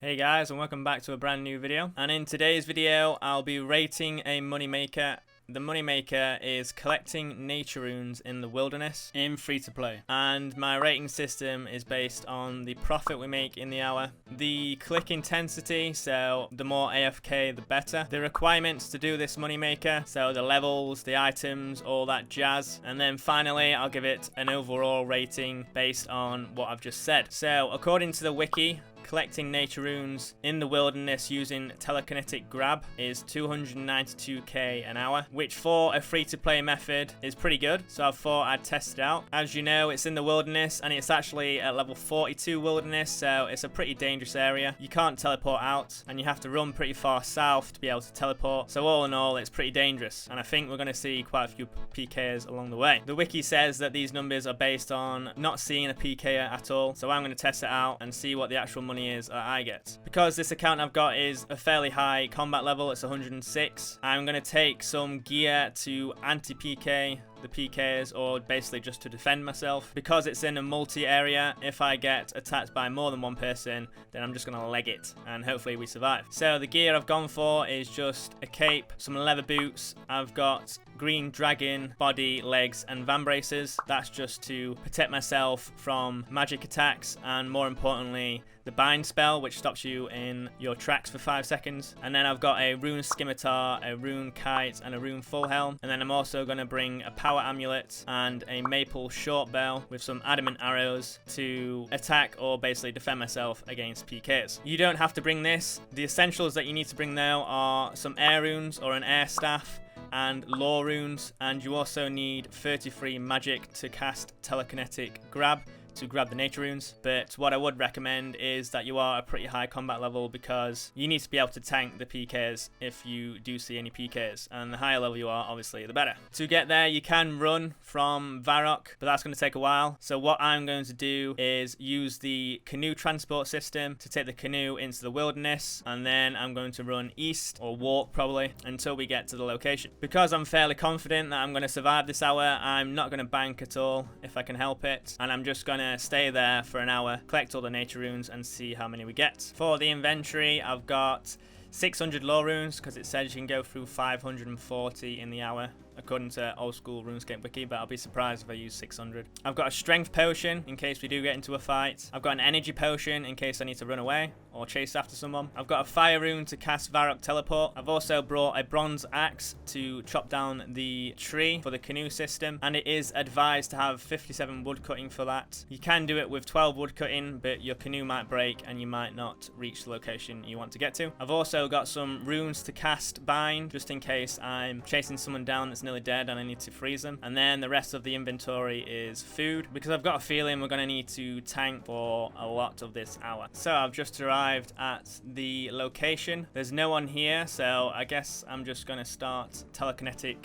Hey guys, and welcome back to a brand new video. And in today's video I'll be rating a moneymaker. The moneymaker is collecting nature runes in the wilderness in free-to-play, and my rating system is based on the profit we make in the hour, the click intensity, so the more AFK the better, the requirements to do this moneymaker, so the levels, the items, all that jazz, and then finally I'll give it an overall rating based on what I've just said. So according to the wiki, collecting nature runes in the wilderness using telekinetic grab is 292k an hour, which for a free-to-play method is pretty good, so I thought I'd test it out. As you know, it's in the wilderness, and it's actually at level 42 wilderness, so it's a pretty dangerous area. You can't teleport out, and you have to run pretty far south to be able to teleport, so all in all, it's pretty dangerous, and I think we're going to see quite a few PKs along the way. The wiki says that these numbers are based on not seeing a PK at all, so I'm going to test it out and see what the actual money is I get. Because this account I've got is a fairly high combat level, it's 106, I'm going to take some gear to anti-PK the PKs, or basically just to defend myself. Because it's in a multi area, if I get attacked by more than one person, then I'm just going to leg it and hopefully we survive. So the gear I've gone for is just a cape, some leather boots, I've got green dragon body, legs and van braces. That's just to protect myself from magic attacks, and more importantly the bind spell, which stops you in your tracks for 5 seconds. And then I've got a rune scimitar, a rune kite and a rune full helm, and then I'm also going to bring a power amulet and a maple short bell with some adamant arrows to attack or basically defend myself against PKs. You don't have to bring this. The essentials that you need to bring though are some air runes or an air staff and lore runes, and you also need 33 magic to cast telekinetic grab to grab the nature runes. But what I would recommend is that you are a pretty high combat level, because you need to be able to tank the PKs if you do see any PKs, and the higher level you are, obviously the better. To get there you can run from Varrock, but that's going to take a while. So what I'm going to do is use the canoe transport system to take the canoe into the wilderness, and then I'm going to run east, or walk probably, until we get to the location. Because I'm fairly confident that I'm going to survive this hour, I'm not going to bank at all if I can help it, and I'm just going to stay there for an hour, collect all the nature runes and see how many we get. For the inventory, I've got 600 lore runes, because it says you can go through 540 in the hour according to old school RuneScape wiki, but I'll be surprised if I use 600. I've got a strength potion in case we do get into a fight. I've got an energy potion in case I need to run away or chase after someone. I've got a fire rune to cast Varrock teleport. I've also brought a bronze axe to chop down the tree for the canoe system, and it is advised to have 57 wood cutting for that. You can do it with 12 wood cutting, but your canoe might break and you might not reach the location you want to get to. I've also got some runes to cast bind, just in case I'm chasing someone down that's nearly dead and I need to freeze them. And then the rest of the inventory is food, because I've got a feeling we're going to need to tank for a lot of this hour. So I've just arrived at the location. There's no one here, so I guess I'm just going to start telekinetic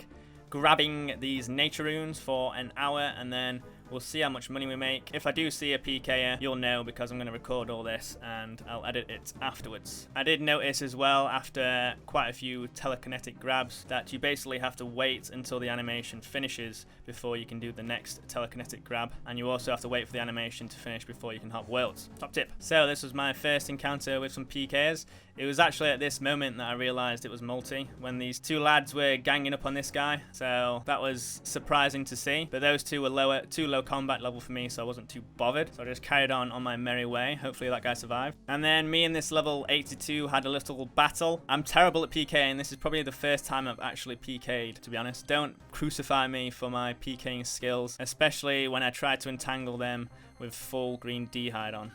grabbing these nature runes for an hour, and then we'll see how much money we make. If I do see a PKer, you'll know, because I'm going to record all this and I'll edit it afterwards. I did notice as well, after quite a few telekinetic grabs, that you basically have to wait until the animation finishes before you can do the next telekinetic grab, and you also have to wait for the animation to finish before you can hop worlds. Top tip. So this was my first encounter with some PKs. It was actually at this moment that I realized it was multi, when these two lads were ganging up on this guy, so that was surprising to see. But those two were too low combat level for me, so I wasn't too bothered, so I just carried on my merry way. Hopefully that guy survived. And then me and this level 82 had a little battle. I'm terrible at PKing. This is probably the first time I've actually PK'd, to be honest. Don't crucify me for my PKing skills, especially when I tried to entangle them with full green D-hide on.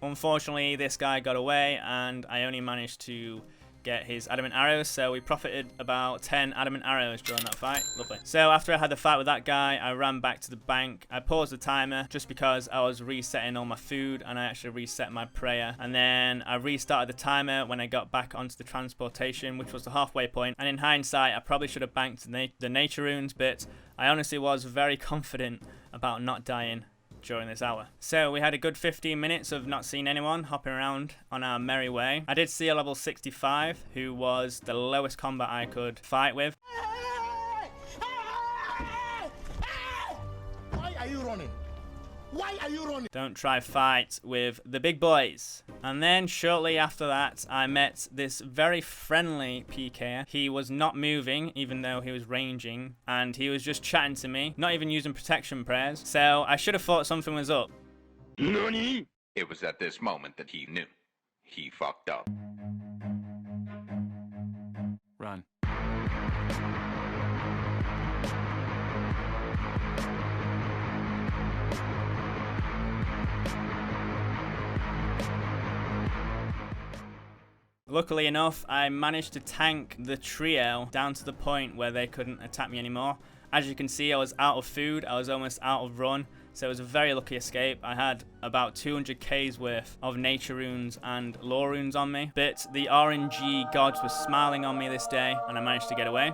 Unfortunately, this guy got away and I only managed to get his adamant arrows, so we profited about 10 adamant arrows during that fight. Lovely. So after I had the fight with that guy, I ran back to the bank. I paused the timer just because I was resetting all my food, and I actually reset my prayer, and then I restarted the timer when I got back onto the transportation, which was the halfway point. And in hindsight, I probably should have banked the nature runes, but I honestly was very confident about not dying during this hour. So we had a good 15 minutes of not seeing anyone, hopping around on our merry way. I did see a level 65 who was the lowest combat I could fight with. Why are you running? Why are you running? Don't try fight with the big boys. And then shortly after that, I met this very friendly PKer. He was not moving, even though he was ranging, and he was just chatting to me, not even using protection prayers. So I should have thought something was up. NANI? It was at this moment that he knew. He fucked up. Run. Luckily enough, I managed to tank the trio down to the point where they couldn't attack me anymore. As you can see, I was out of food, I was almost out of run, so it was a very lucky escape. I had about 200k's worth of nature runes and lore runes on me, but the RNG gods were smiling on me this day, and I managed to get away.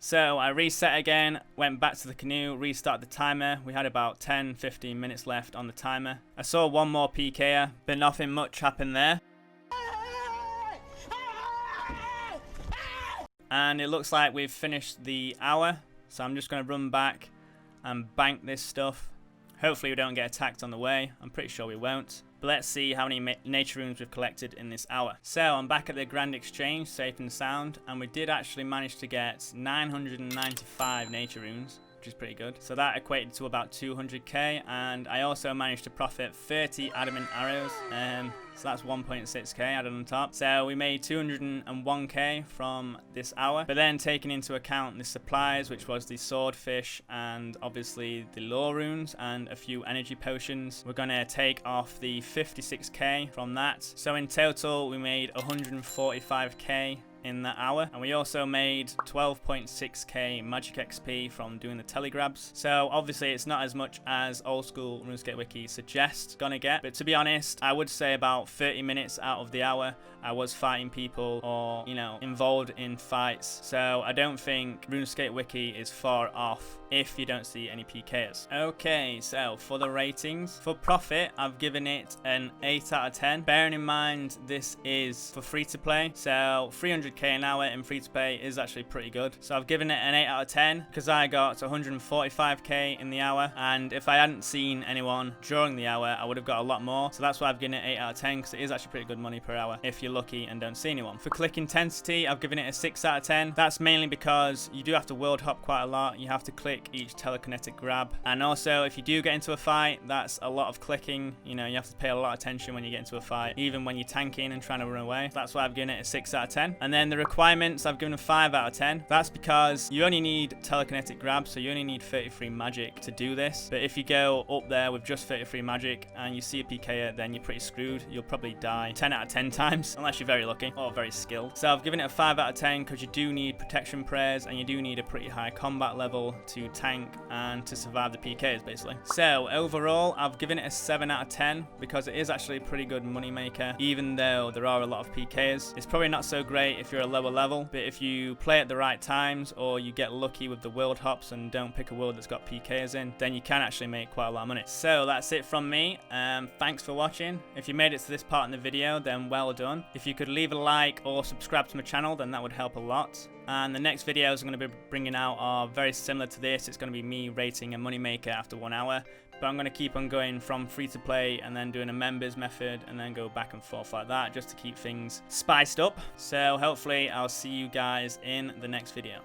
So I reset again, went back to the canoe, restarted the timer. We had about 10-15 minutes left on the timer. I saw one more PKer, but nothing much happened there. And it looks like we've finished the hour, so I'm just going to run back and bank this stuff. Hopefully we don't get attacked on the way. I'm pretty sure we won't. But let's see how many nature runes we've collected in this hour. So I'm back at the Grand Exchange, safe and sound, and we did actually manage to get 995 nature runes, which is pretty good. So that equated to about 200k, and I also managed to profit 30 adamant arrows. So that's 1.6k added on top. So we made 201k from this hour. But then taking into account the supplies, which was the swordfish and obviously the lore runes and a few energy potions, we're gonna take off the 56k from that. So in total, we made 145k in that hour, and we also made 12.6k magic XP from doing the telegrabs. So obviously it's not as much as old school RuneScape Wiki suggests gonna get, but to be honest, I would say about 30 minutes out of the hour I was fighting people or, you know, involved in fights. So I don't think RuneScape Wiki is far off if you don't see any PKs. Okay, so for the ratings, for profit, I've given it an 8 out of 10. Bearing in mind this is for free to play, so 300k an hour in free to play is actually pretty good. So I've given it an 8 out of 10 because I got 145k in the hour, and if I hadn't seen anyone during the hour, I would have got a lot more. So that's why I've given it 8 out of 10, because it is actually pretty good money per hour if you're lucky and don't see anyone. For click intensity, I've given it a 6 out of 10. That's mainly because you do have to world hop quite a lot. You have to click each telekinetic grab, and also if you do get into a fight, that's a lot of clicking. You know, you have to pay a lot of attention when you get into a fight, even when you're tanking and trying to run away. So that's why I've given it a 6 out of 10. And then the requirements, I've given a 5 out of 10. That's because you only need telekinetic grab, so you only need 33 magic to do this. But if you go up there with just 33 magic and you see a PKer, then you're pretty screwed. You'll probably die 10 out of 10 times, unless you're very lucky or very skilled. So I've given it a 5 out of 10 because you do need protection prayers, and you do need a pretty high combat level to tank and to survive the PKs, basically. So overall, I've given it a 7 out of 10 because it is actually a pretty good money maker, even though there are a lot of PKs. It's probably not so great if you're a lower level, but if you play at the right times or you get lucky with the world hops and don't pick a world that's got PKs in, then you can actually make quite a lot of money. So that's it from me. Thanks for watching. If you made it to this part in the video, then well done. If you could leave a like or subscribe to my channel, then that would help a lot. And the next videos I'm going to be bringing out are very similar to this. It's going to be me rating a moneymaker after 1 hour. But I'm going to keep on going from free to play and then doing a members method and then go back and forth like that, just to keep things spiced up. So hopefully I'll see you guys in the next video.